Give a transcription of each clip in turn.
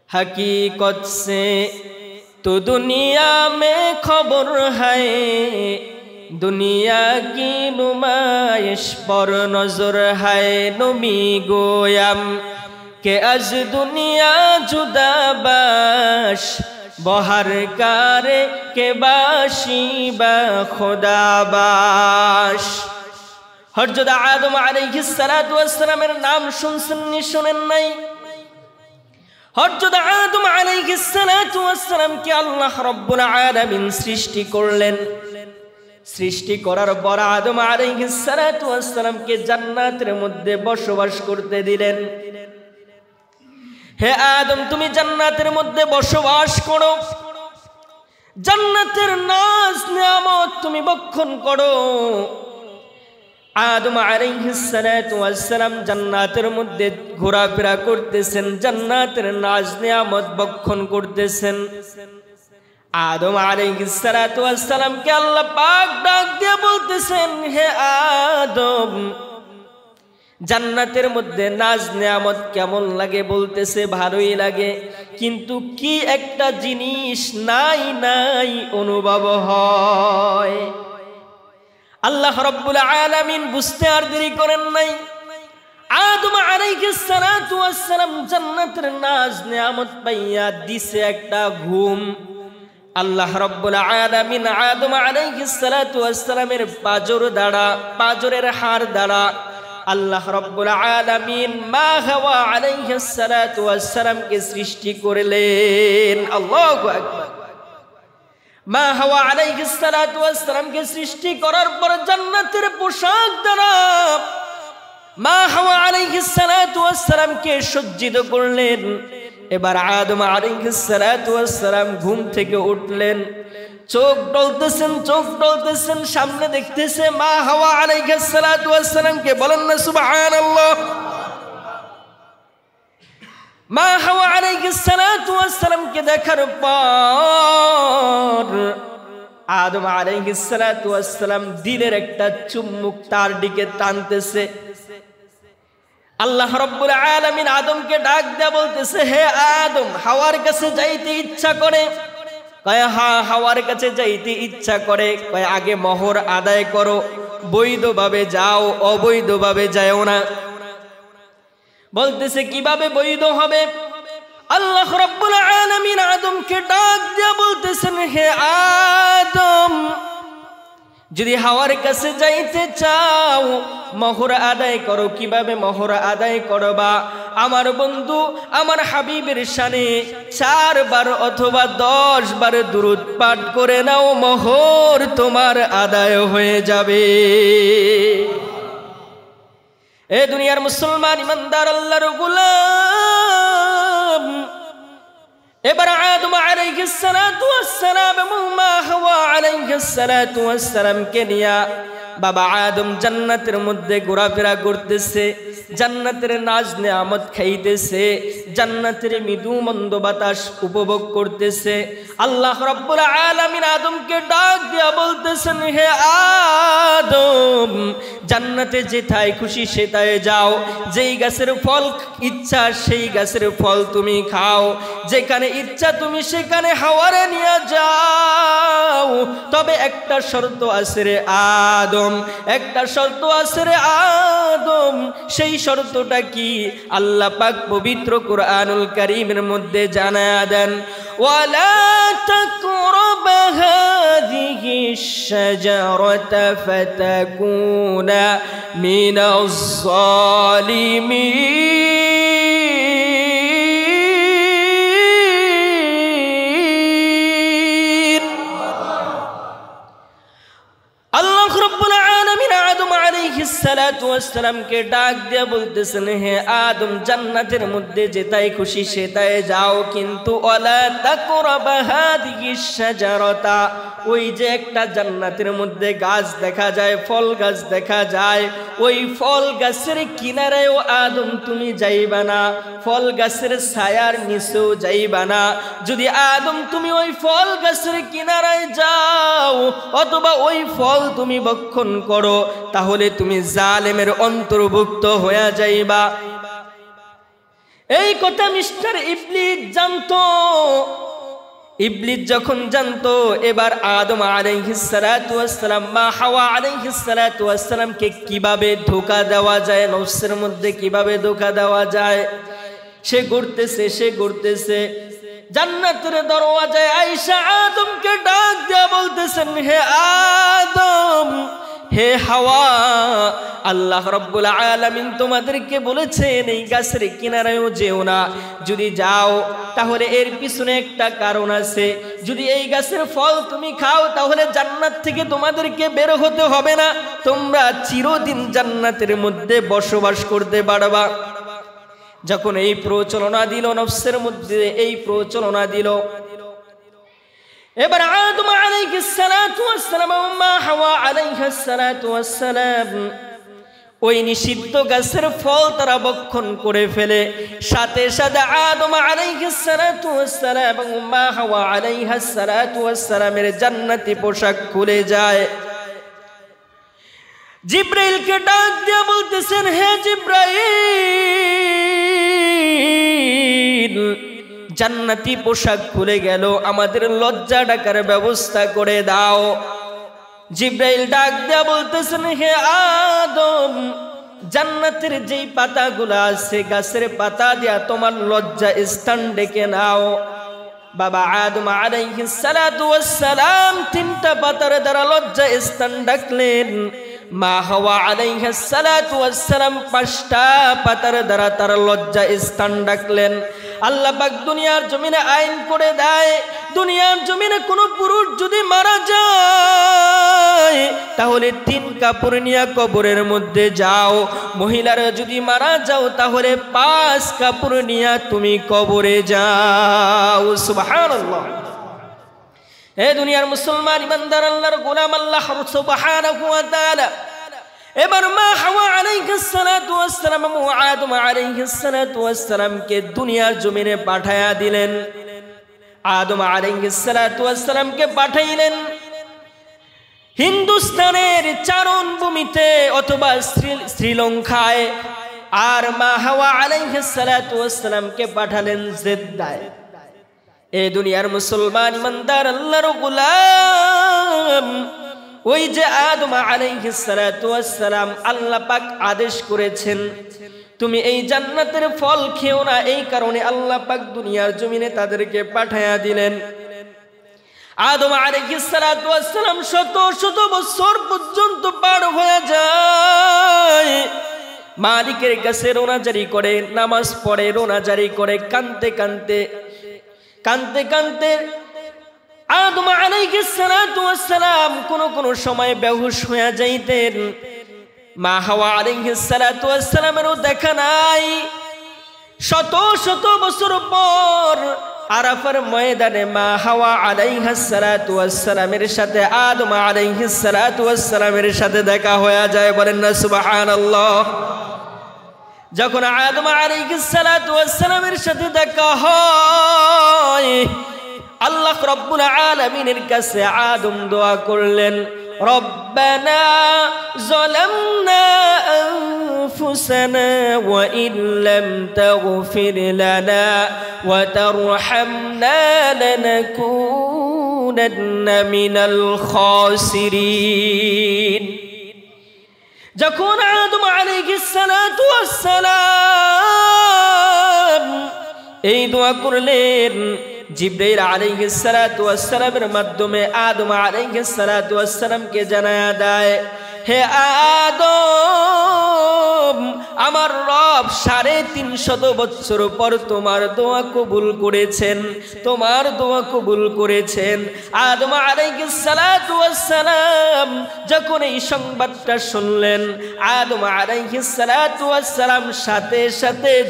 हकीकत से तो दुनिया में खबर है, दुनिया की नुमाइश पर नजर है। नबी गोयम के अज दुनिया जुदा बाश, बहर कारे के बाशी बा खुदा बाश। हजरत आदम अलैहिस्सलातु वस्सलामेर नाम শুনছেন নি শুনেন নাই? हजरत आदम अलैहिस्सलातु वस्सलामকে আল্লাহ রাব্বুল আলামিন সৃষ্টি করলেন। সৃষ্টি করার পর আদম আলাইহিসসালাতু ওয়াসসালামকে জান্নাতের মধ্যে বসবাস করতে দিলেন। হে আদম, তুমি জান্নাতের মধ্যে বসবাস করো, জান্নাতের নাজ নিয়ামত তুমি ভক্ষণ করো। আদম আলাইহিসসালাতু ওয়াসসালাম জান্নাতের মধ্যে ঘোরাফেরা করতেছেন, জান্নাতের নাজ নিয়ামত ভক্ষণ করতেছেন। आदम अलैहिस्सलातु वस्सलाम के अल्लाह पाक डाक दिया बोलतेছেন, হে आदम, জান্নাতের মধ্যে নাজ নিয়ামত কেমন লাগে? বলতেছে ভালোই লাগে, কিন্তু কি একটা জিনিস নাই নাই অনুভব হয়। আল্লাহ রাব্বুল আলামিন বুঝতে আর দেরি করেন নাই। আদম আলাইহিসসালাতু ওয়াসসালাম জান্নাতের নাজ নিয়ামত পাইয়া দিছে একটা ঘুম। আল্লাহ রাব্বুল আলামিন আদম আলাইহিসসালাতু ওয়াসসালামের পাজরের হাড় দ্বারা আল্লাহ রাব্বুল আলামিন মা হাওয়া আলাইহিসসালাতু ওয়াসসালামকে সৃষ্টি করলেন। আল্লাহু আকবার। মা হাওয়া আলাইহিসসালাতু ওয়াসসালামকে সৃষ্টি করার পর জান্নাতের পোশাক দ্বারা মা হাওয়া আলাইহিসসালাতু ওয়াসসালামকে সজ্জিত করলেন। এবার আদম আলাইহিসসালাতু ওয়াসসালাম ঘুম থেকে উঠলেন, চোখ ডলতেছেন, সামনে দেখতেছে মা হাওয়া আলাইহিসসালাতু ওয়াসসালামকে। বলেন না সুবহানাল্লাহ। মা হাওয়া আলাইহিসসালাতু ওয়াসসালামকে দেখার পর আদম আলাইহিসসালাতু ওয়াসসালাম দিলের একটা চুম্বক তার দিকে টানতেছে। আল্লাহ রাব্বুল আলামিন আদমকে ডাক দেয়া বলতেছে, হে আদম, হাওয়ার কাছে যাইতে ইচ্ছা করে? কয় হ্যাঁ, হাওয়ার কাছে যাইতে ইচ্ছা করে। কয় আগে মোহর আদায় করো, বৈধভাবে যাও, অবৈধভাবে যাও না। বলতেছে কিভাবে বৈধ হবে? আল্লাহ রাব্বুল আলামিন আদমকে ডাক দেয়া বলতেছেন, হে আদম, যদি হাওয়ার কাছে যাইতে চাও মোহর আদায় করো। কিভাবে মোহর আদায় করবা? আমার বন্ধু আমার হাবিবের শানে 4 বার অথবা 10 বার দুরূদ পাঠ করে নাও, মোহর তোমার আদায় হয়ে যাবে। এ দুনিয়ার মুসলমান ইমানদার আল্লাহর গোলাম, এবার আদম আলাইহিসসালাতু ওয়াসসালাম এবং মা হাওয়া আলাইহিসসালাতু ওয়াসসালামকে নিয়া বাবা আদম জান্নাতের মধ্যে ঘোরাফেরা করতেছে, জান্নাতের নাজ নিয়ামত খাইতেছে, জান্নাতের মৃদু মন্দ বাতাস উপভোগ করতেছে। আল্লাহ রাব্বুল আলামিন আদমকে ডাক দিয়া বলতেছেন, হে আদম, জান্নাতে যেথায় খুশি সেটায় যাও, যেই গাছের ফল ইচ্ছা সেই গাছের ফল তুমি খাও, যেখানে ইচ্ছা তুমি সেখানে হাওয়ারে নিয়ে যাও। তবে একটা শর্ত আছে রে আদম, একটা শর্ত আছে রে আদম। সেই শর্তটা কি? আল্লাহ পাক পবিত্র কুরআনুল কারীমের মধ্যে জানায়া দেন, ওয়ালা তাকরাবা হাযিহিশ শাজারাতা ফাতাকুনা মিনাজ জালিমিন। আল্লাহ রাব্বুল আলামিন আদম আলাইহিসসালাতু ওয়াসসালামকে ডাক দিয়ে বলতেছেন, হে আদম, জান্নাতের মধ্যে যেটাই খুশি সেটাই যাও, কিন্তু ওয়ালা তাকরাবা হাযিহিশ শাজারাতা, ওই যে একটা জান্নাতের মধ্যে গাছ দেখা যায়, ফল গাছ দেখা যায়, ওই ফল গাছের কিনারেও আদম তুমি যাইবা না, ফল গাছের ছায়ার নিচেও যাইবা না। যদি আদম তুমি ওই ফল গাছের কিনারায় যাও অথবা ওই ফল তুমি ভক্ষণ করো, তাহলে তুমি জালেমের অন্তর্ভুক্ত হয়ে যাইবা। এই কথা মিস্টার ইবলিস জানতো। ইবলিস যখন জানতো এবার আদম আলাইহিস সালাতু ওয়াস সালাম মা হাওয়া আলাইহিস সালাতু ওয়াস সালামকে কিভাবে ধোঁকা দেওয়া যায়, নফসের মধ্যে কিভাবে ধোঁকা দেওয়া যায়, সে ঘুরতেছে জান্নাতের দরওয়াজায় আয়েশা আদমকে ডাক দিয়া বলতেছেন, হে আদম, হে হাওয়া, আল্লাহ রাব্বুল আলামিন তোমাদেরকে বলেছেন এই গাছের কিনারায়ও যেও না, যদি যাও তাহলে এর পিছনে একটা কারণ আছে, যদি এই গাছের ফল তুমি খাও তাহলে জান্নাত থেকে তোমাদেরকে বের হতে হবে না, তোমরা চিরদিন জান্নাতের মধ্যে বসবাস করতে পারবা। যখন এই প্রচলনা দিল, নফসের মধ্যে এই প্রচলনা দিল, এবার আদম আলাইহিস সালাতু ওয়াস সালাম ও মা হাওয়া আলাইহাস সালাতু ওয়াস সালাম ওই নিষিদ্ধ গাছের ফল তারা ভক্ষণ করে ফেলে। সাথে সাথে আদম আলাইহিস সালাতু ওয়াস সালাম এবং মা হাওয়া আলাইহাস সালাতু ওয়াস সালামের জান্নাতি পোশাক খুলে যায়। জিব্রাইলকে ডাক দিয়ে বলতেছেন, হে জিব্রাইল, জান্নাতি পোশাক খুলে গেল, আমাদের লজ্জা ঢাকার ব্যবস্থা করে দাও। জিব্রাইল ডাক দিয়া বলতেছেন, হে আদম, জান্নাতের যেই পাতাগুলো আছে গাছের পাতা দিয়া তোমার লজ্জা স্থান ডেকে নাও। বাবা আদম আলাইহিস সালাতু ওয়াস সালাম তিনটা পাতার দ্বারা লজ্জা স্থান ডাকলেন। মা হাওয়া আলাইহিস সালাতু ওয়াস সালাম পাঁচটা পাতার দ্বারা তার লজ্জা স্থান ডাকলেন। আল্লাহ পাক দুনিয়ার জমিনে আইন করে দেয়, দুনিয়ার জমিনে কোনো পুরুষ যদি মারা যায় তাহলে 3 কাপড় নিয়ে কবরের মধ্যে যাও, মহিলারা যদি মারা যাও তাহলে 5 কাপড় নিয়ে তুমি কবরে যাও। সুবহানাল্লাহ। হে দুনিয়ার মুসলমান ইমানদার আল্লাহর গোলাম, আল্লাহ সুবহানাহু ওয়া তাআলা এবার মা হাওয়া আলাইহিস সালাতু ওয়াস সালাম ও আদম আলাইহিস সালাতু ওয়াস সালামকে দুনিয়ার জমিনে পাঠায়া দিলেন। আদম আলাইহিস সালাতু ওয়াস সালামকে পাঠাইলেন হিন্দুস্তানের চারণভূমিতে অথবা শ্রীলঙ্কায়, আর মা হাওয়া আলাইহিস সালাতু ওয়াস সালামকে পাঠালেন জেদ্দায়। এই দুনিয়ার মুসলমান ইমানদার আল্লাহর গোলাম, ওই যে আদম আলাইহিস সালাতু ওয়াস সালাম আল্লাহ পাক আদেশ করেছেন তুমি এই জান্নাতের ফল খেও না, এই কারণে আল্লাহ পাক দুনিয়ার জমিনে তাদেরকে পাঠায়া দিলেন। আদম আলাইহিস সালাতু ওয়াস সালাম শত বছর পর্যন্ত পার হয়ে যায়, মালিকের কাছে রোনাজারি করে, নামাজ পড়ে, রোনাজারি করে, কাঁদতে কাঁদতে আদম আলাইহিস সালাতু ওয়াস সালাম কোন সময় বেহুশ হয়ে যাইতেন। মা হাওয়া আলাইহিস সালাতু ওয়াস সালামেরও দেখা নাই। শত বছর পর আরাফার ময়দানে মা হাওয়া আলাইহিস সালাতু ওয়াস সালামের সাথে আদম আলাইহিস সালাতু ওয়াস সালামের সাথে দেখা হয়ে যায়। বলেন না সুবহানাল্লাহ। যখন আদম আলাইহিস সালাতু ওয়াস সালামের সাথে দেখা হয়, আল্লাহ রাব্বুল আলামিনের কাছে আদম দোয়া করলেন, রব্বানা যালামনা আনফুসানা ওয়া ইল্লাম তাগফির লানা ওয়া তারহামনা লানাকুনান্না মিনাল খাসিরিন। যখন আদম আলাইহিস সালাতু ওয়াস সালাম এই দোয়া করলেন, জিব্রাইল আলাইহিস সালাতু ওয়াস সালামের মাধ্যমে আদম আলাইহিস সালাতু ওয়াস সালামকে জানায়া দেয়, হে আদম, আমার রব 350 বছর পর তোমার দোয়া কবুল করেছেন। আদম আলাইহিস সালাতু ওয়াস সালাম যখন এই সংবাদটা শুনলেন, আদম আলাইহিস সালাতু ওয়াস সালাম সাথে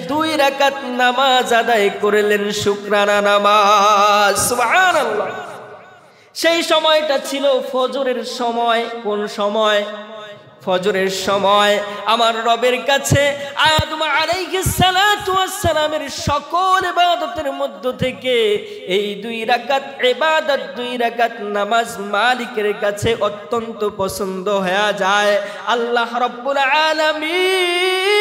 2 রাকাত নামাজ আদায় করলেন, শুকরানা নামাজ। সুবহানাল্লাহ। সেই সময়টা ছিল ফজরের সময়। কোন সময়? ফজরের সময়। আমার রবের কাছে আদম আলাইহিস সালাতু ওয়াস সালামের সকল ইবাদতের মধ্য থেকে এই 2 রাকাত ইবাদত, 2 রাকাত নামাজ মালিকের কাছে অত্যন্ত পছন্দ হয়ে যায়। আল্লাহ রাব্বুল আলামিন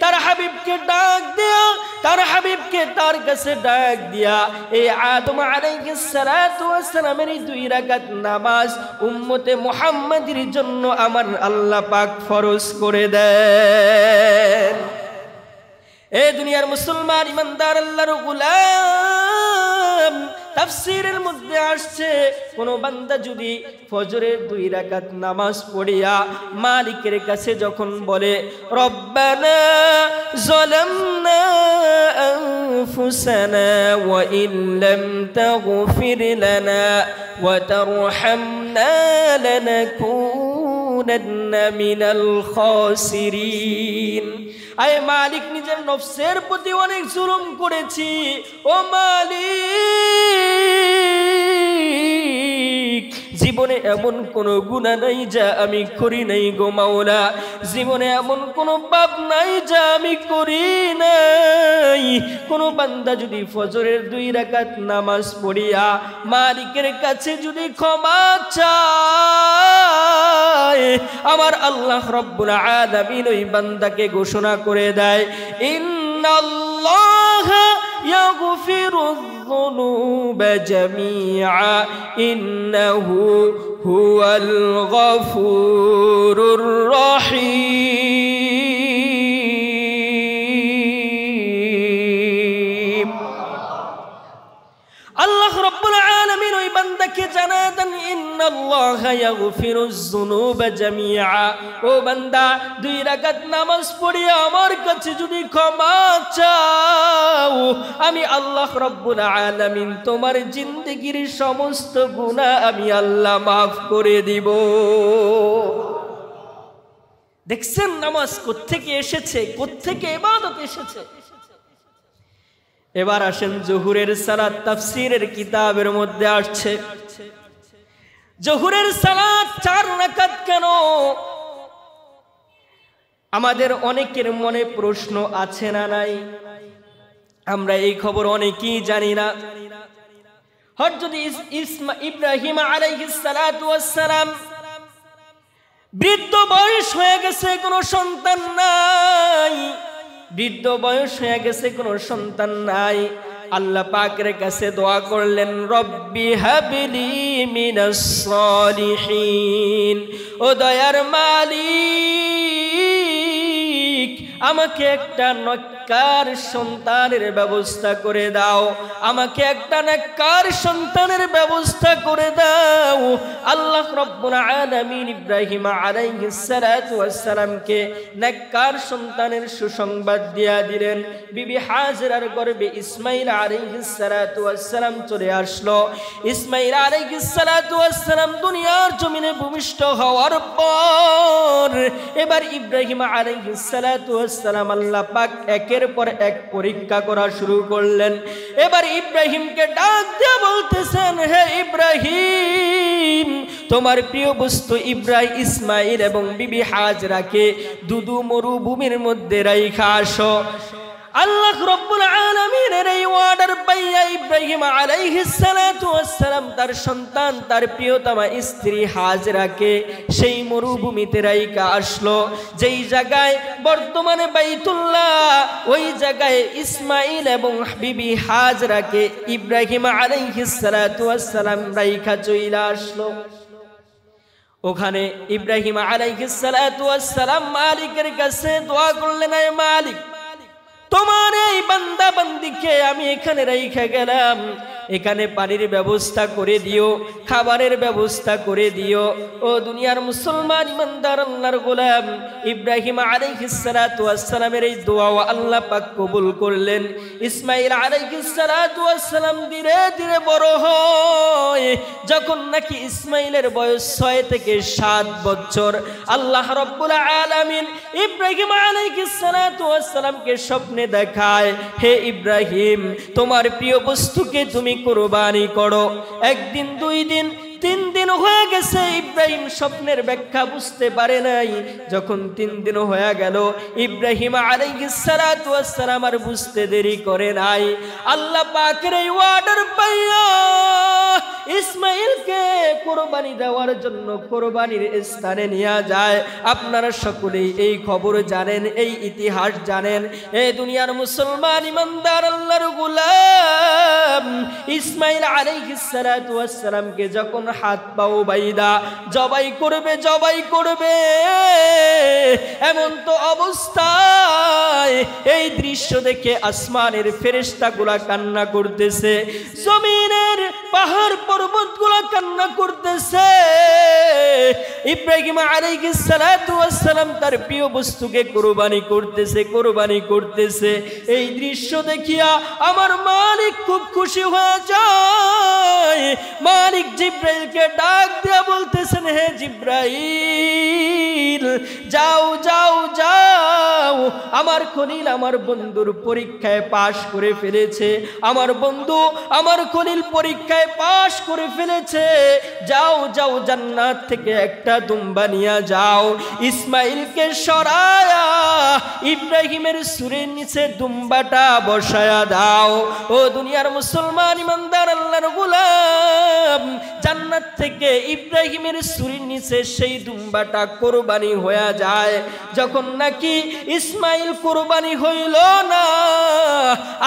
তার হাবিবকে ডাক দিয়া, তার হাবিবকে তার কাছে ডাক দিয়া এই আদম আলাইহিস সালাতু ওয়াস সালামের 2 রাকাত নামাজ উম্মতে মুহাম্মাদের জন্য আমার আল্লাহ পাক ফরজ করে দেন। এই দুনিয়ার মুসলমান ইমানদার আল্লাহর গোলাম, তাফসীরের মধ্যে আসছে কোন বান্দা যদি ফজরের 2 রাকাত নামাজ পড়িয়া মালিকের কাছে যখন বলে রব্বানা যালামনা আনফুসানা ওয়া ইল্লাম তাগফির লানা ওয়া তারহামনা লানাকুনান্না মিনাল খাসিরিন। আয় মালিক, নিজের নফসের প্রতি অনেক জুলুম করেছি, ও মালিক জীবনে এমন কোন গুনাহ নাই যা আমি করি নাই গো মাওলা, জীবনে এমন কোন পাপ নাই যা আমি করি নাই। কোন বান্দা যদি ফজরের 2 রাকাত নামাজ পড়িয়া মালিকের কাছে যদি ক্ষমা চায়, আমার আল্লাহ রব্বুল আলামিন ওই বান্দাকে ঘোষণা করে দেয় ইন্নাল্লাহা ইয়াগফিরুয যুনুবা জামিআ ইন্নাহু হুয়াল গফুরুর রহিম। আল্লাহ রব্বুল আলামিন ওই বান্দাকে জানায় দেন ইন্নাল্লাহা ইয়াগফিরুয যুনুবা জামিআ, ও বান্দা 2 রাকাত নামাজ পড়িয়া আমার কাছে যদি ক্ষমা চাও, আমি আল্লাহ রব্বুল আলামিন তোমার জিন্দেগীর সমস্ত গুনাহ আমি আল্লাহ মাফ করে দিব। দেখছেন নামাজ কোত্থেকে এসেছে, কোত্থেকে ইবাদত এসেছে। এবার আসেন জোহরের সালাত, তাফসীরের কিতাবের মধ্যে আসছে জোহরের সালাত 4 রাকাত কেন? আমাদের অনেকের মনে প্রশ্ন আছে না নাই? আমরা এই খবর অনেকেই জানি না। হযরত ইব্রাহিম আলাইহিস সালাতু ওয়াস সালাম বৃদ্ধ বয়স হয়ে গেছে, কোনো সন্তান নাই। বৃদ্ধ বয়স হয়ে গেছে, কোনো সন্তান নাই। আল্লাহ পাকের কাছে দোয়া করলেন রব্বি হাবলি মিনাস সালিহিন, ও দয়ার মালিক আমাকে একটা নেককার সন্তানের ব্যবস্থা করে দাও, আমাকে একটা নেককার সন্তানের ব্যবস্থা করে দাও। আল্লাহ রব্বুল আলামিন ইব্রাহিম আলাইহিস সালাতু ওয়াস সালামকে নেককার সন্তানের সুসংবাদ দিয়া দিলেন। বিবি হাজেরার গর্ভে ইসমাঈল আলাইহিস সালাতু ওয়াস সালাম চলে আসলো। ইসমাঈল আলাইহিস সালাতু ওয়াস সালাম দুনিয়ার জমিনে ভূমিষ্ঠ হওয়ার পর এবার ইব্রাহিম আলাইহিস সালাতু ওয়াস সালাম আল্লাহ পাক একের পর এক পরীক্ষা করা শুরু করলেন। এবার ইব্রাহিমকে ডাক দিয়ে বলতেছেন, হে ইব্রাহিম, তোমার প্রিয় বস্তু ইসমাঈল এবং বিবি হাজরাকে দুদু মরুভূমির মধ্যে রাইখা আসো। আল্লাহ রব্বুল আলামিনের এই অর্ডার পাইয়া ইব্রাহিম আলাইহিস সালাতু ওয়াস সালাম তার সন্তান, তার প্রিয়তমা স্ত্রী হাজরাকে সেই মরুভূমিতে রাইখা আসলো, যেই জায়গায় বর্তমানে বাইতুল্লাহ, ওই জায়গায় ইসমাঈল এবং বিবি হাজরাকে ইব্রাহিম আলাইহিস সালাতু ওয়াস সালাম রাইখা চইলা আসলো। ওখানে ইব্রাহিম আলাইহিস সালাতু ওয়াস সালাম মালিকের কাছে দোয়া করলেন, হে মালিক, তোমার এই বান্দা বান্দিকে আমি এখানে রাইখা গেলাম, এখানে পানির ব্যবস্থা করে দিও, খাবারের ব্যবস্থা করে দিও। ও দুনিয়ার মুসলমান ইমানদার আল্লাহর গোলাম, ইব্রাহিম আলাইহিস সালাতু ওয়াস সালামের এই দোয়া আল্লাহ পাক কবুল করলেন। ইসমাঈল আলাইহিস সালাতু ওয়াস সালাম ধীরে ধীরে বড় হয়। যখন নাকি ইসমাঈলের বয়স 6 থেকে 7 বছর, আল্লাহ রাব্বুল আলামিন ইব্রাহিম আলাইহিস সালাতু ওয়াস সালামকে স্বপ্নে দেখায়, হে ইব্রাহিম, তোমার প্রিয় বস্তুকে তুমি কুরবানি করো। 1 দিন 2 দিন 3 দিন হয়ে গেছে, ইব্রাহিম স্বপ্নের ব্যাখ্যা বুঝতে পারে নাই। যখন 3 দিন হয়ে গেল, ইব্রাহিম আলাইহিস সালাতু ওয়াস সালাম আর বুঝতে দেরি করে নাই। আল্লাহ পাকের এই অর্ডার পাইয়া ইসমাইলকে কুরবানি দেওয়ার জন্য কুরবানির স্থানে নিয়ে যায়। আপনারা সকলেই এই খবর জানেন, এই ইতিহাস জানেন। এই দুনিয়ার মুসলমান ইমানদার আল্লাহর গোলাম ইসমাইল আলাইহিস সালাতু ওয়াস সালামকে যখন হাত পা বাইদা জবাই করবে এমন তো অবস্থায় এই দৃশ্য দেখে আসমানের ফেরেশতাগুলা কান্না করতেছে, জমিনের পাহাড় পর্বতগুলা কান্না করতেছে। ইব্রাহিম আলাইহিস সালাতু ওয়াস সালাম তার প্রিয় বস্তুকে কুরবানি করতেছে। এই দৃশ্য দেখিয়া আমার মালিক খুব খুশি হয়ে যায়। মালিক জিব্রাইলকে ডাক দিয়া বলতেছেন, হে জিব্রাইল যাও আমার খলিল আমার বন্ধুর পরীক্ষায় পাশ করে ফেলেছে, আমার বন্ধু আমার খলিল পরীক্ষায় পাশ করে ফেলেছে। যাও জান্নাত থেকে একটা দুম্বা নিয়ে যাও, ইসমাইলকে সরায়া ইব্রাহিমের সুরের নিচে দুম্বাটা বসায়া দাও। ও দুনিয়ার মুসলমান ইমানদার আল্লাহর গোলাম, জান্নাত থেকে ইব্রাহিমের সুরের নিচে সেই দুম্বাটা কোরবানি হয়ে যায়। যখন নাকি ইসমাইল কোরবানি হইল না,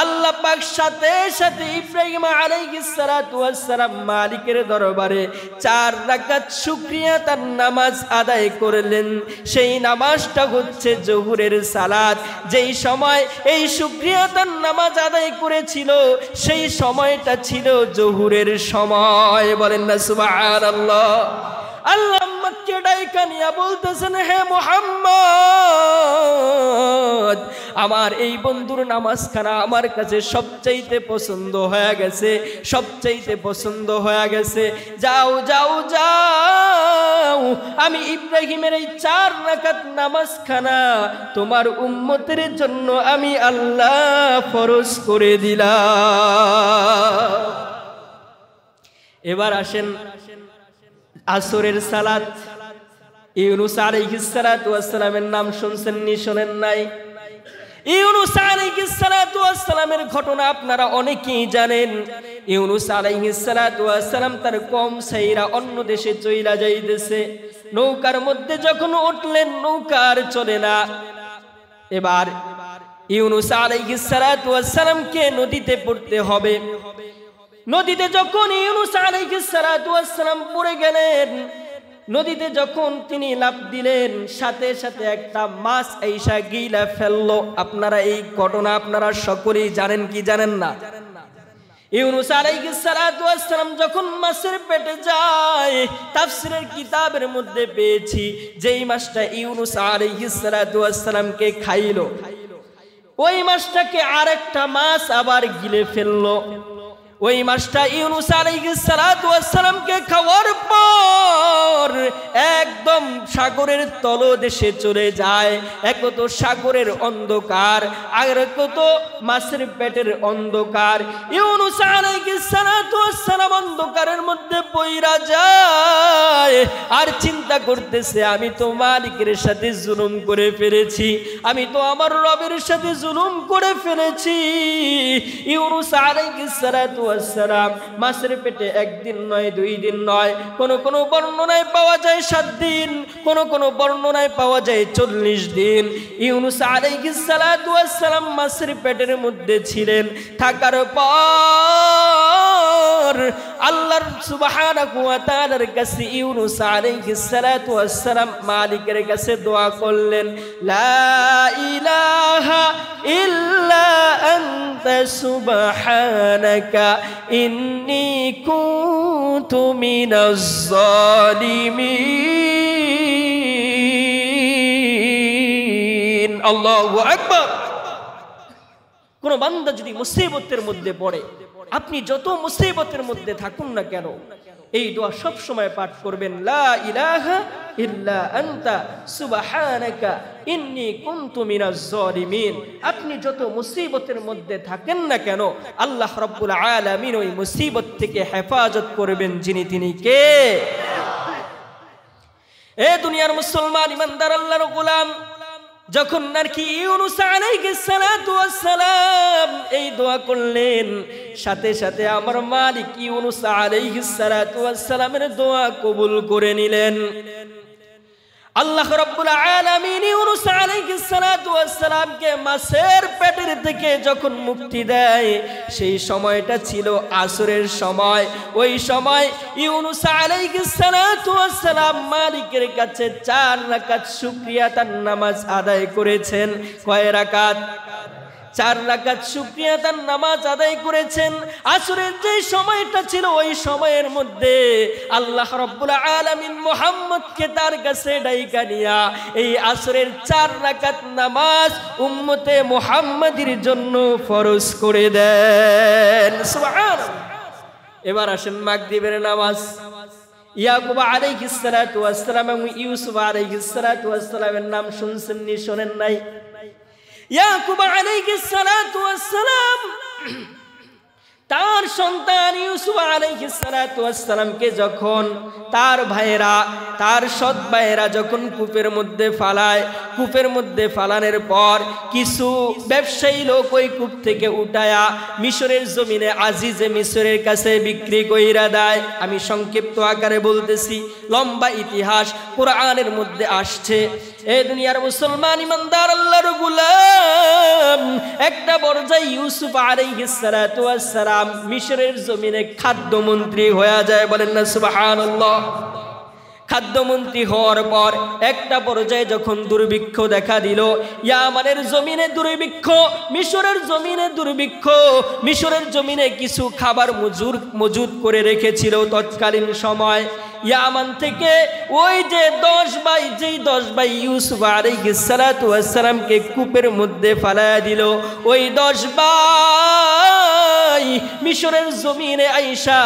আল্লাহ পাক সাথে সাথে ইব্রাহিম আলাইহিস সালাতু ওয়াস সালাম মালিকের দরবারে 4 রাকাত শুকরিয়া তার নামাজ আদায় করলেন। সেই নামাজটা হচ্ছে জোহরের সালাত। যেই সময় এই শুকরিয়া তার নামাজ আদায় করেছিল সেই সময়টা ছিল জোহরের সময়। বলেন না সুবহানাল্লাহ। আল্লাহ আমাকে ডাইকা নিয়া বলতেছেন, হে মুহাম্মদ আমার এই বন্ধুর নামাজখানা আমার কাছে সবচাইতে পছন্দ হয়ে গেছে। যাও আমি ইব্রাহিমের এই 4 রাকাত নামাজখানা তোমার উম্মতের জন্য আমি আল্লাহ ফরজ করে দিলাম। এবার আসেন আসরের সালাত। ইউনুস আলাইহিস সালাতু ওয়াস সালামের নাম শুনছেন নি শোনেন নাই? ইউনুস আলাইহিস সালাতু ওয়াস সালামের ঘটনা আপনারা অনেকেই জানেন। ইউনুস আলাইহিস সালাতু ওয়াস সালাম তার কওম ছাইরা অন্য দেশে চইলা যাইতেছে। নৌকার মধ্যে যখন উঠলেন নৌকা আর চলে না। এবার ইউনুস আলাইহিস সালাতু ওয়াস সালামকে নদীতে পড়তে হবে। নদীতে যখন ইউনুস আলাইহিস সালাতু ওয়াস সালাম পড়ে গেলেন, নদীতে যখন তিনি লাফ দিলেন সাথে সাথে একটা মাছ আইসা গিলা ফেললো। আপনারা এই ঘটনা আপনারা সকলেই জানেন কি জানেন না? ইউনুস আলাইহিস সালাতু ওয়াস সালাম যখন মাছের পেটে যায়, তাফসীরের কিতাবের মধ্যে পেয়েছি যেই মাছটা ইউনুস আলাইহিস সালাতু ওয়াস সালামকে খাইলো, ওই মাছটাকে আরেকটা মাছ আবার গিলে ফেললো। ওই মাছটা ইউনুস আলাইহিস সালাতু ওয়াস সালামকে খাওয়ার পর একদম সাগরের তলদেশে চলে যায়। এক তো সাগরের অন্ধকার, আর কত মাছের পেটের অন্ধকার। ইউনুস আলাইহিস সালাতু ওয়াস সালাম অন্ধকারের মধ্যে পইরা যায় আর চিন্তা করতেছে, আমি তো মালিকের সাথে জুলুম করে ফেলেছি, আমি তো আমার রবের সাথে জুলুম করে ফেলেছি। ইউনুস আলাইহিস সালাতু ওয়াস সালাম মাছের পেটে একদিন নয় 2 দিন নয়, কোন বর্ণনায় পাওয়া যায় 7 দিন, কোন বর্ণনায় পাওয়া যায় 40 দিন ইউনুস আলাইহিস সালাতু ওয়াস সালাম মাছের পেটের মধ্যে ছিলেন। থাকার পর আল্লাহর সুবহানাহু ওয়া তাআলার কাছে ইউনুস আলাইহিস সালাতু ওয়াস সালাম মালিকের কাছে দোয়া করলেন, লা ইলাহা ইল্লা আনতা সুবহানাকা ইন্নী কুনতু মিনাজ জালিমিন। আল্লাহু আকবার। কোন বান্দা যদি মুসিবতের মধ্যে পড়ে, আপনি যত মুসিবতের মধ্যে থাকুন না কেন, এই দোয়া সব সময় পাঠ করবেন, লা ইলাহা ইল্লা আনতা সুবহানাকা ইন্নী কুনতু মিনাজ জালিমিন। আপনি যত মুসিবতের মধ্যে থাকেন না কেন, আল্লাহ রাব্বুল আলামিন ওই মুসিবত থেকে হেফাজত করবেন। যিনি তিনি কে? এ দুনিয়ার মুসলমান ইমানদার আল্লাহর গোলাম, যখন নাকি ইউনূস আলাইহিস সালাতু ওয়াস সালাম এই দোয়া করলেন, সাথে সাথে আমার মালিক ইউনূস আলাইহিস সালাতু ওয়াস সালামের দোয়া কবুল করে নিলেন। আল্লাহ রাব্বুল আলামিন ইউনূস আলাইহিস সালাতু ওয়াস সালামকে মাছের পেটের থেকে যখন মুক্তি দেয়, সেই সময়টা ছিল আসরের সময়। ওই সময় ইউনূস আলাইহিস সালাতু ওয়াস সালাম মালিকের কাছে 4 রাকাত শুকরিয়াতার নামাজ আদায় করেছেন। কয় রাকাত? 4 রাকাত শুকরিয়াতার নামাজ আদায় করেছেন। আসরের যে সময়টা ছিল ওই সময়ের মধ্যে আল্লাহ রাব্বুল আলামিন মুহাম্মদকে তার কাছে ডাইকা নিয়া এই আসরের 4 রাকাত নামাজ উম্মতে মুহাম্মাদির জন্য ফরজ করে দেন। সুবহানাল্লাহ। এবার আসেন মাগরিবের নামাজ। ইয়াকুব আলাইহিস সালাতু ওয়াস সালাম এবং ইউসুফ আলাইহিস সালাতু ওয়াস সালামের নাম শুনছেন নি শোনেন নাই? ইয়াকুব আলাইহিস সালাতু ওয়াস সালাম তার সন্তান ইউসুফ আলাইহিস সালাতু ওয়াস সালামকে যখন তার ভাইয়েরা, তার সৎ ভাইয়েরা যখন কূপের মধ্যে ফালায়, কূপের মধ্যে ফালানোর পর কিছু ব্যবসায়ী লোক ওই কূপ থেকে উঠায়া মিশরের জমিনে আজিজে মিশরের কাছে বিক্রি কইরা দেয়। আমি সংক্ষিপ্ত আকারে বলতেছি, লম্বা ইতিহাস কোরআনের মধ্যে আসছে। এই দুনিয়ার মুসলমান ইমানদার আল্লাহর গোলাম একটা পর্যায়ে ইউসুফ আলাইহিস সালাতু ওয়াস সালাম মিশরের জমিনে খাদ্যমন্ত্রী হয়ে যায়। বলেন না সুবহানাল্লাহ। খাদ্যমন্ত্রী হওয়ার পর একটা পর্যায়ে যখন দুর্ভিক্ষ দেখা দিল, ইয়ামানের জমিনে দুর্ভিক্ষ, মিশরের জমিনে দুর্ভিক্ষ, মিশরের জমিনে কিছু খাবার মজুদ করে রেখেছিল তৎকালীন সময়। ইয়ামান থেকে ওই যে 10 ভাই, যেই 10 ভাই ইউসুফ আলাইহিস সালাতু ওয়াস সালামকে কূপের মধ্যে ফালায়া দিল, ওই 10 ভাই মিশরের জমিনে আইসা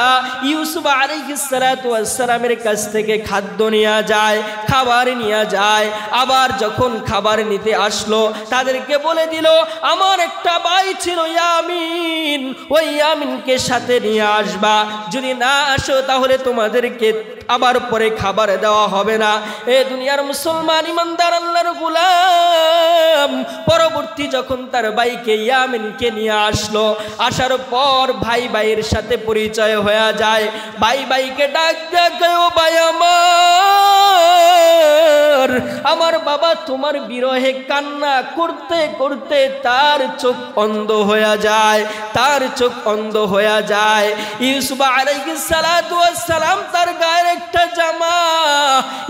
ইউসুফ আলাইহিস সালাতু ওয়াস সালামের কাছ থেকে খাদ্য নিয়ে যায়, খাবার নিয়ে যায়। আবার যখন খাবার নিতে আসলো তাদেরকে বলে দিল, আমার একটা ভাই ছিল ইয়ামিন, ওই ইয়ামিনকে সাথে নিয়ে আসবা, যদি না আসো তাহলে তোমাদেরকে আবার পরে খাবার দেওয়া হবে না। এ দুনিয়ার মুসলমান ইমানদার আল্লাহর গোলাম পরবর্তী যখন তার ভাইকে ইয়ামিনকে নিয়ে আসলো, আসার পর ভাই ভাইয়ের সাথে পরিচয় হয়ে যায়। ভাই ভাইকে ডাক দেখে, ও ভাই আমার বাবা তোমার বিরহে কান্না করতে করতে তার চোখ অন্ধ হয়ে যায়, তার চোখ অন্ধ হয়ে যায়। ইউসুফ আলাইহিস সালাতু ওয়াস সালাম তার গায়ের একটা জামা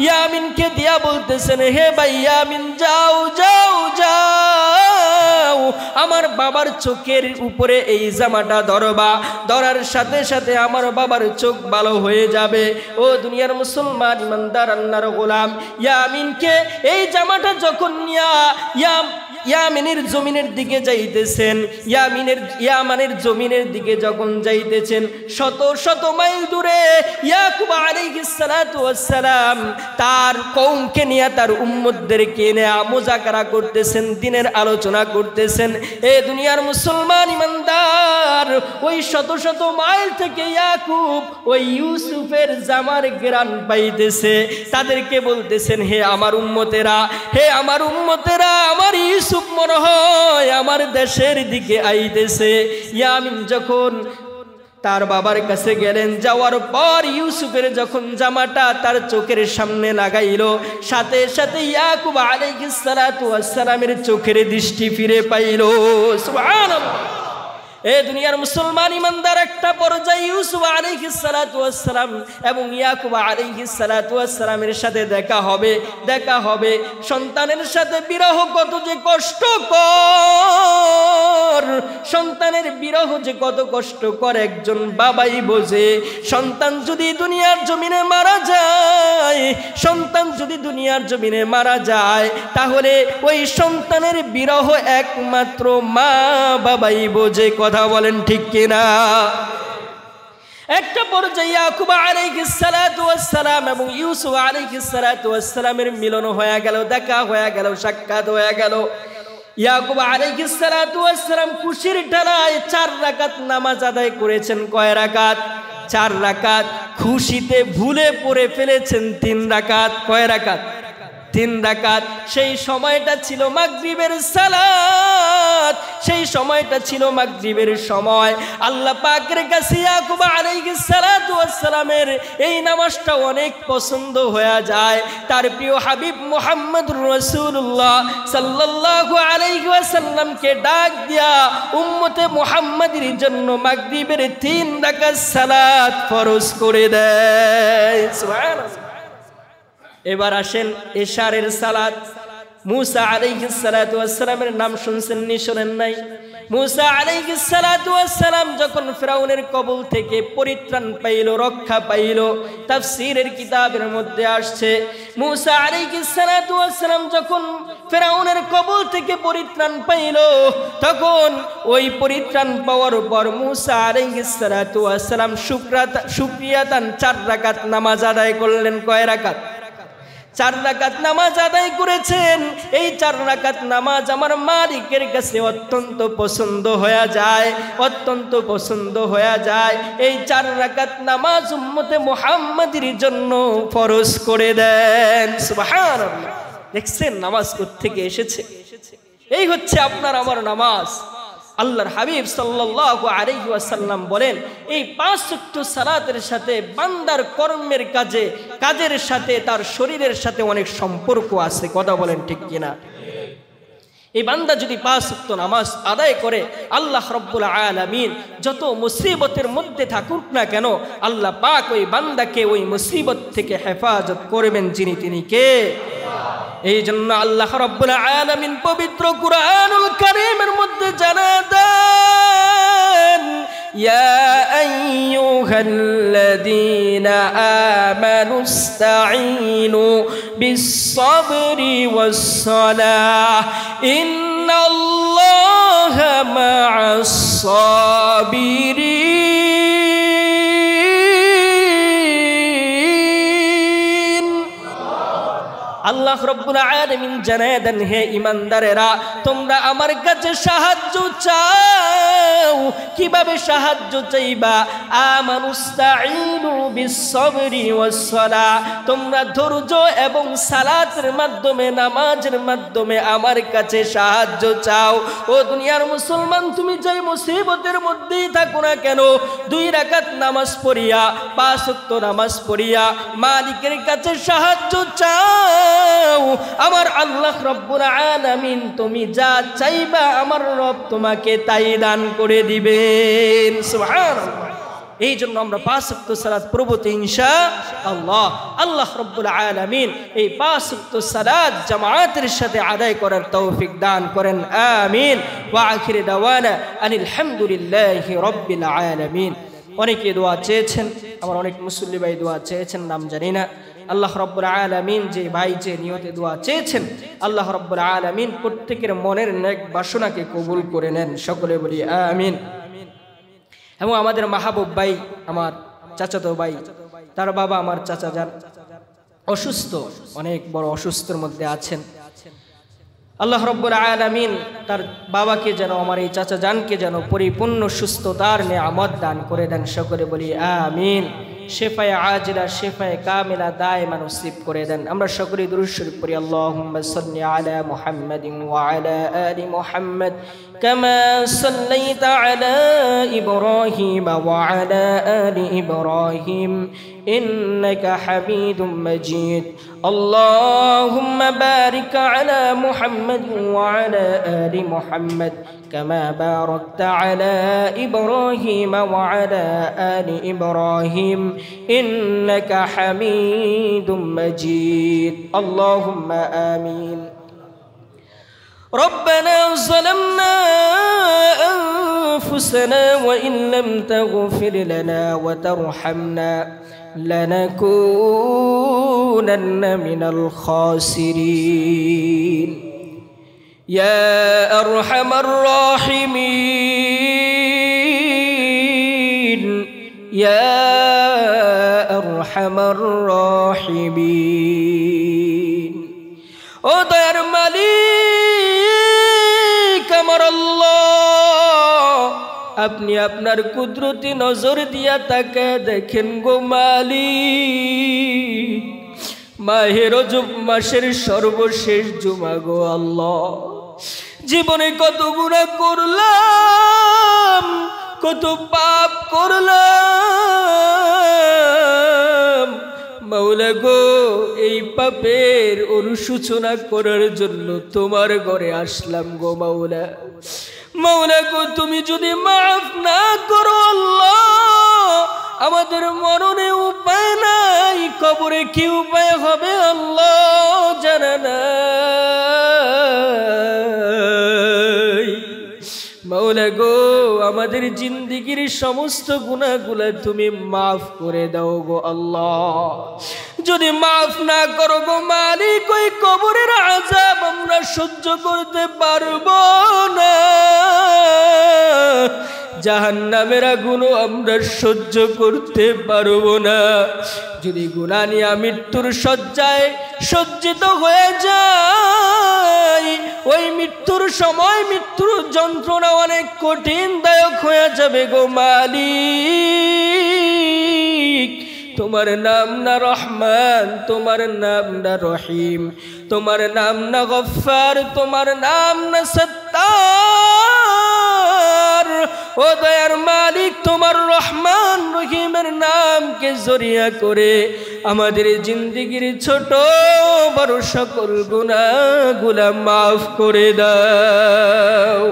ইয়ামিনকে দিয়া বলতেছেন, হে ভাই ইয়ামিন যাও যাও যাও, আমার বাবার চোখের উপরে এই জামাটা ধরবা, ধরার সাথে সাথে আমার বাবার চোখ ভালো হয়ে যাবে। ও দুনিয়ার মুসলমান ইমানদার আল্লাহর গোলাম, ইয়ামিনকে এই জামাটা যখন নিয়া ইয়ামিনের জমিনের দিকে যাইতেছেন, ইয়ামানের জমিনের দিকে যখন যাইতেছেন, শত শত মাইল দূরে ইয়াকুব আলাইহিস সালাতু ওয়াস সালাম তার কওমকে নিয়ে, তার উম্মতদেরকে নিয়ে মুযাকারা করতেছেন, দিনের আলোচনা করতেছেন। এ দুনিয়ার মুসলমান ইমানদার ওই শত শত মাইল থেকে ইয়াকুব ওই ইউসুফের জামার ঘ্রাণ পাইতেছে। তাদেরকে বলতেছেন, হে আমার উম্মতেরা, হে আমার উম্মতেরা, আমার ইউসুফ মনে হয় আমার দেশের দিকে আইতেছে। ইয়ামিন যখন তার বাবার কাছে গেলেন, যাওয়ার পর ইউসুফের যখন জামাটা তার চোখের সামনে লাগাইল, সাথে সাথে ইয়াকুব আলাইহিস সালাতু ওয়াস সালামের চোখের দৃষ্টি ফিরে পাইল। সুবহানাল্লাহ। এ দুনিয়ার মুসলমান ইমানদার একটা পর্যায়ে ইউসুফ আলাইহিস সালাতু ওয়াস সালাম এবং ইয়াকুব আলাইহিস সালাতু ওয়াস সালামের সাথে দেখা হবে। সন্তানের সাথে বিরহ কত যে কষ্টকর, সন্তানের বিরহ যে কত কষ্টকর একজন বাবাই বোঝে। সন্তান যদি দুনিয়ার জমিনে মারা যায়, সন্তান যদি দুনিয়ার জমিনে মারা যায়, তাহলে ওই সন্তানের বিরহ একমাত্র মা বাবাই বোঝে। কথা বলেন ঠিক কিনা? একটা পর্যায়ে ইয়াকুব আলাইহিস সালাতু ওয়াস সালাম এবং ইউসুফ আলাইহিস সালাতু ওয়াস সালামের মিলন হয়ে গেল, দেখা হয়ে গেল, সাক্ষাৎ হয়ে গেল। ইয়াকুব আলাইহিস সালাতু ওয়াস সালাম খুশির ঠেলায় 4 রাকাত নামাজ আদায় করেছেন। কয় রাকাত? 4 রাকাত। খুশিতে ভুলে পড়ে ফেলেছেন 3 রাকাত। কয় রাকাত? 3 রাকাত। সেই সময়টা ছিল মাগরিবের সালাত, সেই সময়টা ছিল মাগরিবের সময়। আল্লাহ পাকের কাছে ইয়াকুব আলাইহিস সালাতু ওয়াস সালামের এই নামাজটা অনেক পছন্দ হয়ে যায়। তার প্রিয় হাবিব মুহাম্মদুর রাসূলুল্লাহ সাল্লাল্লাহু আলাইহি ওয়াসাল্লামকে ডাক দিয়া উম্মতে মুহাম্মাদের জন্য মাগরিবের 3 রাকাত সালাত ফরজ করে দেয়। সুবহানাল্লাহ। এবার আসেন এশারের সালাত। মুসা আলাইহিস সালাতু ওয়াস সালামের নাম শুনছেন নি শোনেন নাই? মুসা আলাইহিস সালাতু ওয়াস সালাম যখন ফিরাউনের কবল থেকে পরিত্রাণ পাইল, রক্ষা পাইল, তাফসীরের কিতাবের মধ্যে আসছে মুসা আলাইহিস সালাতু ওয়াস সালাম যখন ফিরাউনের কবল থেকে পরিত্রাণ পাইল, তখন ওই পরিত্রাণ পাওয়ার পর মুসা আলাইহিস সালাতু ওয়াস সালাম শুকরিয়াতান 4 রাকাত নামাজ আদায় করলেন। কয় রাকাত? 4 রাকাত নামাজ আদায় করেছেন। এই 4 রাকাত নামাজ আমার মালিকের কাছে অত্যন্ত পছন্দ হয়ে যায়, অত্যন্ত পছন্দ হয়ে যায়। এই 4 রাকাত নামাজ উম্মতে মুহাম্মাদের জন্য ফরজ করে দেন। সুবহানাল্লাহ। দেখছেন নামাজ কোত্থেকে এসেছে? এই হচ্ছে আপনার আমার নামাজ। আল্লাহর হাবিব সাল্লাল্লাহু আলাইহি ওয়াসাল্লাম বলেন, এই 5 ওয়াক্ত সালাতের সাথে বান্দার কর্মের কাজের সাথে তার শরীরের সাথে অনেক সম্পর্ক আছে। কথা বলেন ঠিক কিনা? এই বান্দা যদি 5 ওয়াক্ত নামাজ আদায় করে, আল্লাহ রাব্বুল আলামিন যত মুসিবতের মধ্যে থাকুক না কেন, আল্লাহ পাক ওই বান্দাকে ওই মুসিবত থেকে হেফাজত করবেন। তিনি কে? এই জন্য আল্লাহ রাব্বুল আলামিন পবিত্র কুরআনুল কারীমের মধ্যে জানান, ইয়া আইয়ুহাল্লাযীনা আমানুস্তাঈনু বিস-সাবরি ওয়াস-সালাহ ইন্নাল্লাহা মা'আস-সাবিরিন। আল্লাহ রাব্বুল আলামিন জানায় দেন, হে ঈমানদারেরা, তোমরা আমার কাছে সাহায্য চাও। কিভাবে সাহায্য চাইবা? আমানুস্তাঈনু বিস-সাবরি ওয়াস-সালাহ, তোমরা ধৈর্য এবং সালাতের মাধ্যমে, নামাজের মাধ্যমে আমার কাছে সাহায্য চাও। ও দুনিয়ার মুসলমান, তুমি যেই মুসিবতের মধ্যেই থাকো না কেন, 2 রাকাত নামাজ পড়িয়া, 5 ওয়াক্ত নামাজ পড়িয়া মালিকের কাছে সাহায্য চাও। আমার আল্লাহ রব্বুল আলামিন তুমি যা চাইবা আমার রব তোমাকে তাই দান করে দিবেন। সুবহানাল্লাহ। এই জন্য আমরা 5 ওয়াক্ত সালাত পড়বো ইনশাআল্লাহ। আল্লাহ রব্বুল আলামিন এই 5 ওয়াক্ত সালাত জামাতের সাথে আদায় করার তৌফিক দান করেন। আমিন। ওয়া আখির দাওয়ানা আনিল হামদুলিল্লাহি রাব্বিল আলামিন। অনেকে দোয়া চেয়েছেন, আমার অনেক মুসল্লি ভাই দোয়া চেয়েছেন, নাম জানি না। আল্লাহ রাব্বুল আলামিন যে ভাই যে নিয়তে দোয়া চেয়েছেন, আল্লাহ রাব্বুল আলামিন প্রত্যেকের মনের নেক বাসনাকে কবুল করে নেন। সকলে বলি আমিন। এবং আমাদের মাহবুব ভাই, আমার চাচাতো ভাই, তার বাবা আমার চাচা যান অসুস্থ, অনেক বড় অসুস্থের মধ্যে আছেন। আল্লাহ রাব্বুল আলামিন তার বাবাকে যেন, আমার এই চাচা জানকে যেন পরিপূর্ণ সুস্থতার নেয়ামত দান করে দেন। সকলে বলি আমিন। শেফায়ে আজিলা, শেফায়ে কামিলা দায়মান নসিব করে দেন। আমরা সকলেই দুরূদ শরীফ পড়ি। আল্লাহুম্মা সাল্লি আলা মুহাম্মাদিন ওয়া আলা আলি মুহাম্মাদ কামা সাল্লাইতা আলা ইব্রাহিম ওয়া আলা আলি ইব্রাহিম إنك حميد مجيد اللهم بارك على محمد وعلى آل محمد كما باركت على إبراهيم وعلى آل إبراهيم إنك حميد مجيد اللهم آمين ربنا ظلمنا أنفسنا وإن لم تغفر لنا وترحمنا لنكونن من الخاسرين يا أرحم الراحمين يا أرحم الراحمين ও দয়ার মালিক আমার আল্লাহ, আপনি আপনার কুদরতি নজর দিয়া তাকে দেখেন গো মালিক। মাহে রজব মাসের সর্বশেষ জুমা গো আল্লাহ, জীবনে কত গুনাহ করলাম, কত পাপ করলাম মাওলা গো, এই পাপের অনুশোচনা করার জন্য তোমার ঘরে আসলাম গো মাওলা। মাওলা গো, তুমি যদি মাফ না করো আল্লাহ, আমাদের মরণে উপায় নাই, কবরে কি উপায় হবে আল্লাহ জানা নাই। মাওলা গো, আমাদের জিন্দেগির সমস্ত গুনাহগুলো তুমি মাফ করে দাও গো আল্লাহ। যদি মাফ না করো গো মালিক, ওই কবরের আযাব আমরা সহ্য করতে পারবো না, জাহান্নামের আগুনও আমরা সহ্য করতে পারবো না। যদি গুনাহ নিয়ে মৃত্যুর শয্যায় সজ্জিত হয়ে যায়, ওই মৃত্যুর সময় মৃত্যুর যন্ত্রণা অনেক কঠিন দায়ক হয়ে যাবে গো মালিক। তোমার নাম না রহমান, তোমার নাম না রহিম, তোমার নাম না গফফার, তোমার নাম না সত্তার। ও দয়ার মালিক, তোমার রহমান রহিমের নামকে জরিয়া করে আমাদের জিন্দেগির ছোট বড় সকল গুনাহগুলো মাফ করে দাও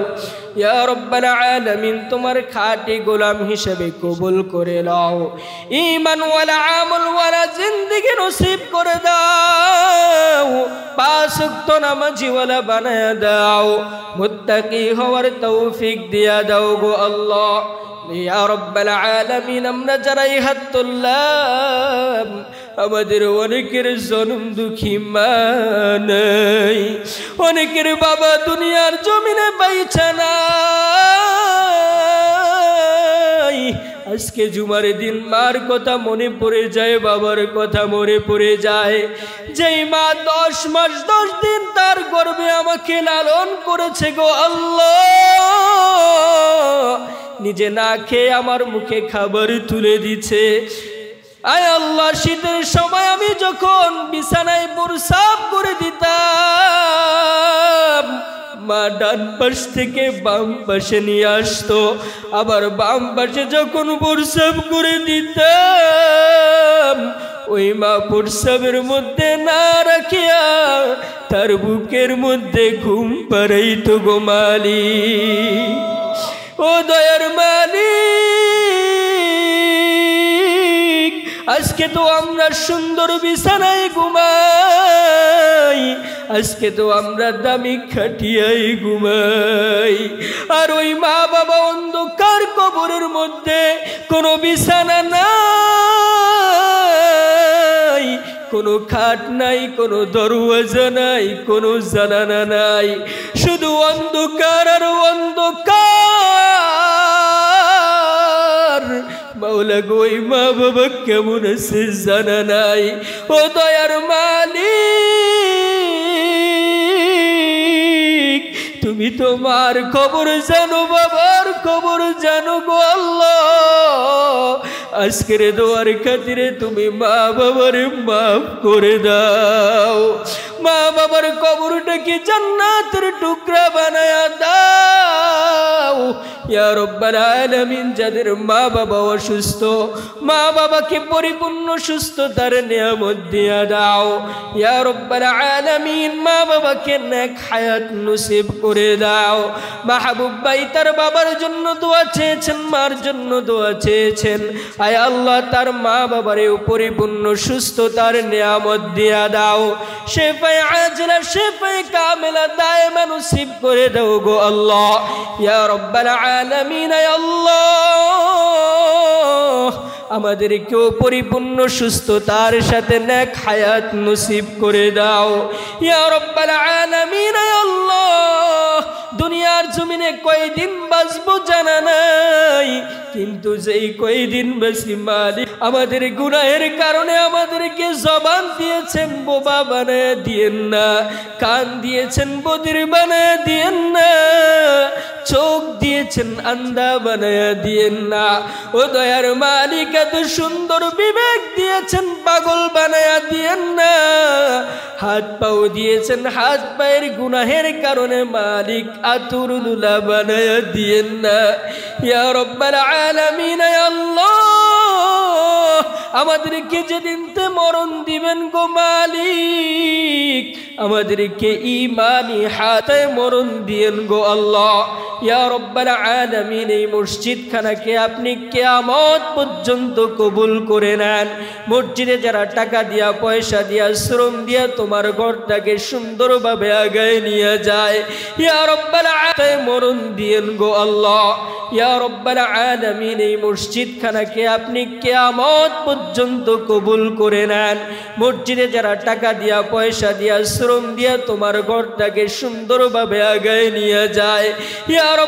ইয়া রব্বাল আলামিন। তোমার খাঁটি গোলাম হিসেবে কবুল করে নাও, ঈমান ওয়ালা আমল ওয়ালা জিন্দেগি নসিব করে দাও, পাঁচ ওয়াক্ত নামাজি ওয়ালা বানায়া দাও, মুত্তাকি হওয়ার তৌফিক দিয়া দাও গো আল্লাহ ইয়া রব্বাল আলামিন। আমরা যারা এই হাত তুললাম, আমাদের অনেকের জনম দুঃখী মা নাই, অনেকের বাবা দুনিয়ার জমিনে বাইচা নাই। আজকে জুমার দিন মার কথা মনে পড়ে যায়, বাবার কথা মনে পড়ে যায়। যেই মা 10 মাস 10 দিন তার গর্ভে আমাকে লালন করেছে গো আল্লাহ, নিজে না খেয়ে আমার মুখে খাবার তুলে দিছে। আয় আল্লাহ, শীতের সময় আমি যখন বিছানায় প্রস্রাব করে দিতাম, মা ডান পাশ থেকে বাম পাশে নিয়ে আসতো, আবার বাম পাশে যখন প্রস্রাব করে দিতাম, ওই মা প্রস্রাবের মধ্যে না রাখিয়া তার বুকের মধ্যে ঘুম পাড়াইতো গো মালিক। ও দয়ার মালিক, আজকে তো আমরা সুন্দর বিছানায় ঘুমাই, আজকে তো আমরা দামি খাটিয়ায় ঘুমাই, আর ওই মা বাবা অন্ধকার কবরের মধ্যে কোনো বিছানা নাই, কোনো খাট নাই, কোনো দরওয়াজা নাই, কোনো জানালা নাই, শুধু অন্ধকার আর অন্ধকার। মাওলা গো, ওই মা বাবা কেমন আছে জানা নাই। ও দয়ার মালিক, তুমি তোমার খবর জানো, বাবার খবর জানো গো আল্লাহ। আজকের দোয়ার খাতিরে তুমি মা বাবার মাফ করে দাও, মা বাবার কবরটাকে জান্নাতের টুকরা বানায়া দাও ইয়া রব্বাল আলামিন। যাদের মা বাবা অসুস্থ, মা বাবাকে পরিপূর্ণ সুস্থতার নিয়ামত দিয়া দাও ইয়া রব্বাল আলামিন। মা বাবাকে নেক হায়াত নসিব করে দাও। মাহবুব ভাই তার বাবার জন্য দোয়া চেয়েছেন, মার জন্য দোয়া চেয়েছেন। আয় আল্লাহ, তার মা বাবারে পরিপূর্ণ সুস্থতার নিয়ামত দিয়া দাও, শেফায়ে আজলা শেফায়ে কামিলা দায়েমা নসিব করে দাও গো আল্লাহ ইয়া রব্বাল আলামিন। আয় আল্লাহ, আমাদেরকেও পরিপূর্ণ সুস্থতার সাথে নেক হায়াত নসিব করে দাও ইয়া রব্বাল আলামিন। আয় আল্লাহ, দুনিয়ার জমিনে কয়দিন বাঁচবো জানা নাই, কিন্তু যেই কয়দিন বেশি মালিক আমাদের গুনাহের কারণে আমাদেরকে জবান দিয়েছেন বোবা বানায় দিয়েন না, কান দিয়েছেন বধির বানায় দিয়েন না, চোখ দিয়েছেন আন্ধা বানায় দিয়েন না। ও দয়ার মালিক এত সুন্দর বিবেক দিয়েছেন পাগল বানায় দিয়েন না। হাত পাও দিয়েছেন, হাত পায়ের গুনাহের কারণে মালিক আতুরুলা বানায় দিয়েন না। ইয়া রব্বাল আলামিন, ইয়া আল্লাহ, আমাদেরকে যেদিনতে মরণ দিবেন গো মালিক, আমাদেরকে ঈমানি হাতে মরণ দিয়েন গো আল্লাহ। ইয়া রব্বাল আলামিন, এই মসজিদ খানাকে আপনি কিয়ামত পর্যন্ত কবুল করে নেন। মসজিদে যারা টাকা দিয়া, পয়সা দিয়া, শ্রম দিয়া তোমার ঘরটাকে সুন্দরভাবে আগায় নিয়ে যায়, ইয়া রব্বাল আলামিন মরণ দিয়েন গো আল্লাহ। ইয়া রব্বাল আলামিন, এই মসজিদ খানাকে আপনি কিয়ামত পর্যন্ত কবুল করে নেন। মসজিদে যারা টাকা দিয়া, পয়সা দিয়া, শ্রম দিয়া তোমার ঘরটাকে সুন্দরভাবে আগায় নিয়ে যায়, ইয়া